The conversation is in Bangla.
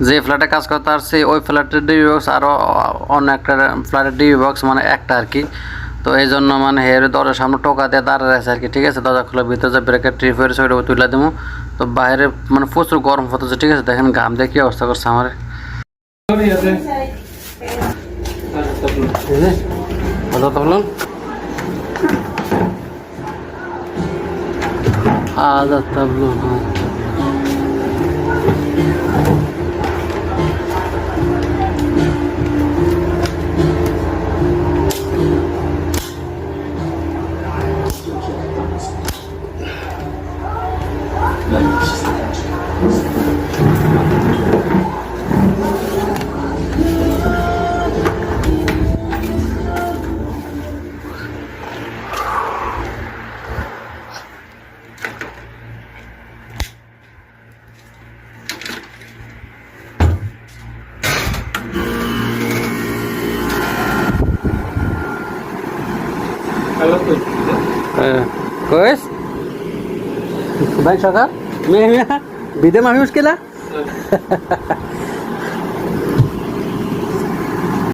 যে ফ্ল্যাটে কাজ করতে আসছি ওই ফ্ল্যাটের ডিবি বক্স আরও অন্য একটা ফ্ল্যাটের ডিবি বক্স মানে একটা আর কি। তো এই জন্য মানে হের দরজার সামনে টোকা দিয়ে দাঁড়ায় আছে আর কি। ঠিক আছে, দরজা খোলা ভিতরে যে ব্রেকের ট্রিপ হয়ে ওইটা তুলে দেবো। তো বাইরে মানে প্রচুর গরম হতেছে। ঠিক আছে, দেখেন ঘাম দিয়ে কী অবস্থা করছে আমার। هذا الطبلون كويس باين شغال 100 100 بيدم على مشكله